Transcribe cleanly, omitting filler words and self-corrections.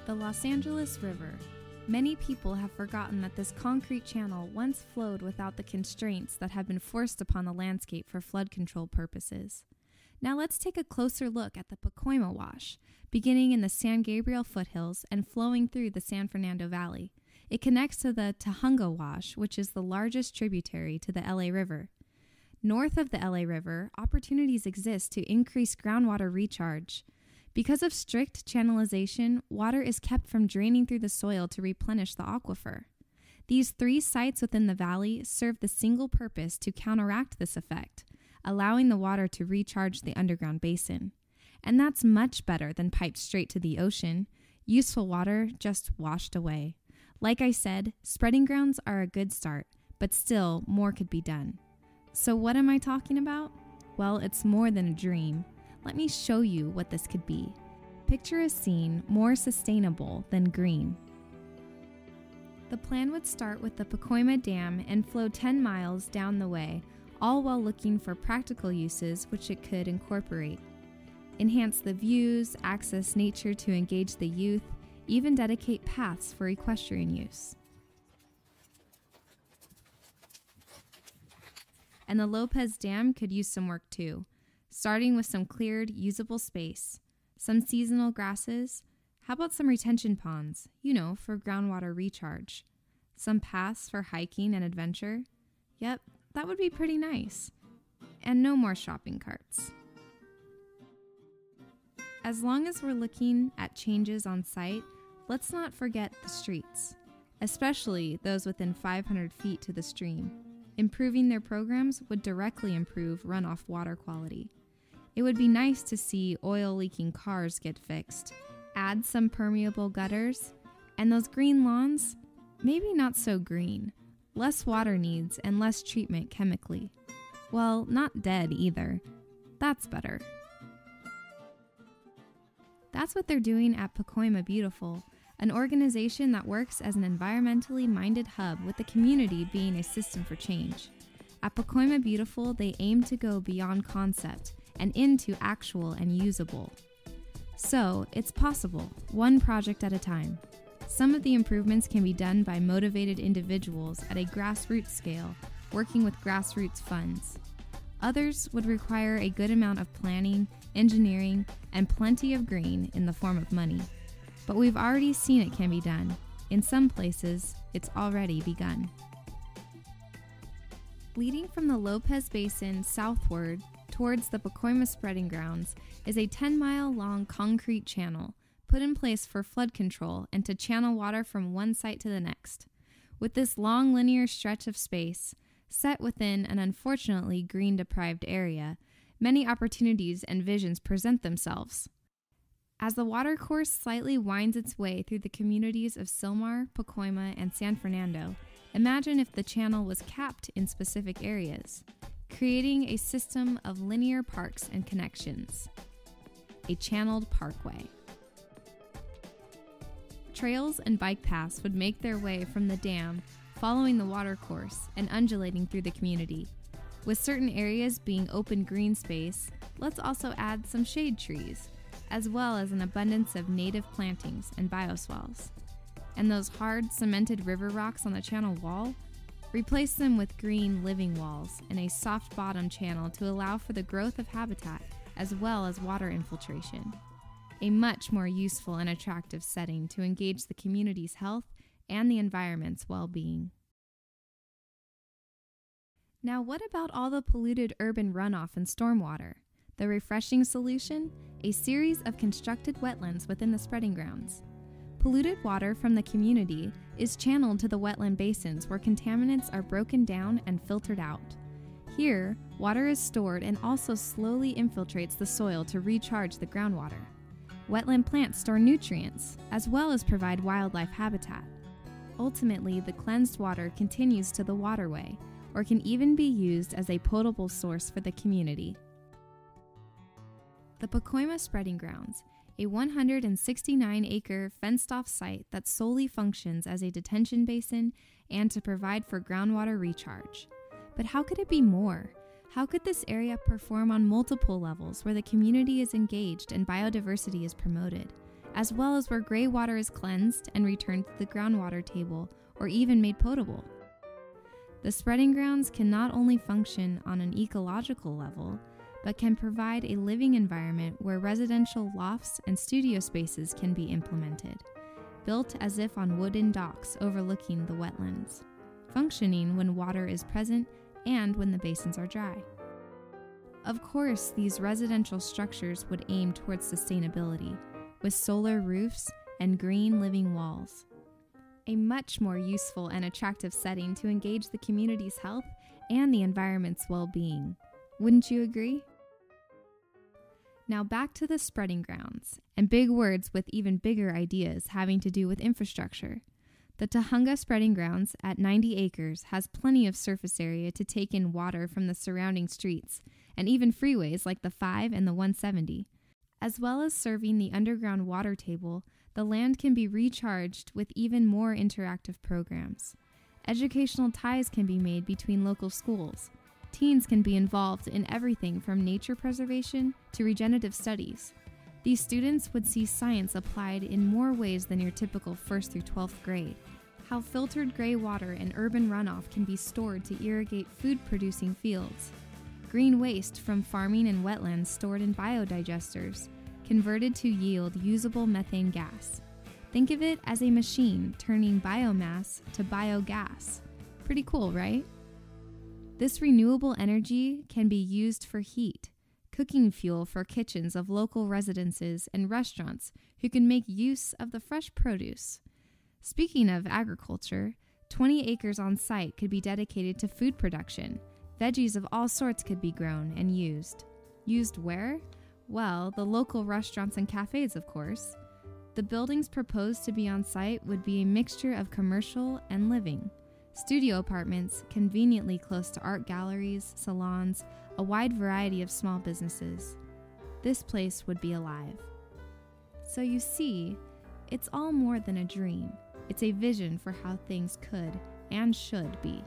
The Los Angeles River. Many people have forgotten that this concrete channel once flowed without the constraints that have been forced upon the landscape for flood control purposes. Now let's take a closer look at the Pacoima Wash, beginning in the San Gabriel foothills and flowing through the San Fernando Valley. It connects to the Tujunga Wash, which is the largest tributary to the LA River. North of the LA River, opportunities exist to increase groundwater recharge. Because of strict channelization, water is kept from draining through the soil to replenish the aquifer. These 3 sites within the valley serve the single purpose to counteract this effect, allowing the water to recharge the underground basin. And that's much better than piped straight to the ocean, useful water just washed away. Like I said, spreading grounds are a good start, but still more could be done. So what am I talking about? Well, it's more than a dream. Let me show you what this could be. Picture a scene more sustainable than green. The plan would start with the Pacoima Dam and flow 10 miles down the way, all while looking for practical uses which it could incorporate. Enhance the views, access nature to engage the youth, even dedicate paths for equestrian use. And the Lopez Dam could use some work too, starting with some cleared, usable space, some seasonal grasses. How about some retention ponds, for groundwater recharge? Some paths for hiking and adventure? Yep, that would be pretty nice. And no more shopping carts. As long as we're looking at changes on site, let's not forget the streets, especially those within 500 feet to the stream. Improving their programs would directly improve runoff water quality. It would be nice to see oil-leaking cars get fixed, add some permeable gutters, and those green lawns, maybe not so green, less water needs and less treatment chemically. Well, not dead either. That's better. That's what they're doing at Pacoima Beautiful, an organization that works as an environmentally minded hub with the community being a system for change. At Pacoima Beautiful, they aim to go beyond concept and into actual and usable. So, it's possible, one project at a time. Some of the improvements can be done by motivated individuals at a grassroots scale, working with grassroots funds. Others would require a good amount of planning, engineering, and plenty of green in the form of money. But we've already seen it can be done. In some places, it's already begun. Leading from the Lopez Basin southward towards the Pacoima spreading grounds is a 10-mile-long concrete channel put in place for flood control and to channel water from one site to the next. With this long linear stretch of space, set within an unfortunately green-deprived area, many opportunities and visions present themselves. As the watercourse slightly winds its way through the communities of Sylmar, Pacoima, and San Fernando, imagine if the channel was capped in specific areas, creating a system of linear parks and connections. A channeled parkway. Trails and bike paths would make their way from the dam, following the watercourse and undulating through the community. With certain areas being open green space, let's also add some shade trees, as well as an abundance of native plantings and bioswales. And those hard, cemented river rocks on the channel wall? Replace them with green living walls and a soft bottom channel to allow for the growth of habitat as well as water infiltration. A much more useful and attractive setting to engage the community's health and the environment's well-being. Now, what about all the polluted urban runoff and stormwater? The refreshing solution? A series of constructed wetlands within the spreading grounds. Polluted water from the community is channeled to the wetland basins where contaminants are broken down and filtered out. Here, water is stored and also slowly infiltrates the soil to recharge the groundwater. Wetland plants store nutrients, as well as provide wildlife habitat. Ultimately, the cleansed water continues to the waterway, or can even be used as a potable source for the community. The Pacoima Spreading Grounds, a 169-acre fenced-off site that solely functions as a detention basin and to provide for groundwater recharge. But how could it be more? How could this area perform on multiple levels where the community is engaged and biodiversity is promoted, as well as where gray water is cleansed and returned to the groundwater table or even made potable. The spreading grounds can not only function on an ecological level, but can provide a living environment where residential lofts and studio spaces can be implemented, built as if on wooden docks overlooking the wetlands, functioning when water is present and when the basins are dry. Of course, these residential structures would aim towards sustainability, with solar roofs and green living walls. A much more useful and attractive setting to engage the community's health and the environment's well-being. Wouldn't you agree? Now back to the spreading grounds, and big words with even bigger ideas having to do with infrastructure. The Tujunga Spreading Grounds at 90 acres has plenty of surface area to take in water from the surrounding streets and even freeways like the 5 and the 170. As well as serving the underground water table, the land can be recharged with even more interactive programs. Educational ties can be made between local schools. Teens can be involved in everything from nature preservation to regenerative studies. These students would see science applied in more ways than your typical 1st through 12th grade. How filtered gray water and urban runoff can be stored to irrigate food-producing fields. Green waste from farming and wetlands stored in biodigesters, converted to yield usable methane gas. Think of it as a machine turning biomass to biogas. Pretty cool, right? This renewable energy can be used for heat, cooking fuel for kitchens of local residences and restaurants who can make use of the fresh produce. Speaking of agriculture, 20 acres on site could be dedicated to food production. Veggies of all sorts could be grown and used. Used where? Well, the local restaurants and cafes, of course. The buildings proposed to be on site would be a mixture of commercial and living. Studio apartments conveniently close to art galleries, salons, a wide variety of small businesses. This place would be alive. So you see, it's all more than a dream. It's a vision for how things could and should be.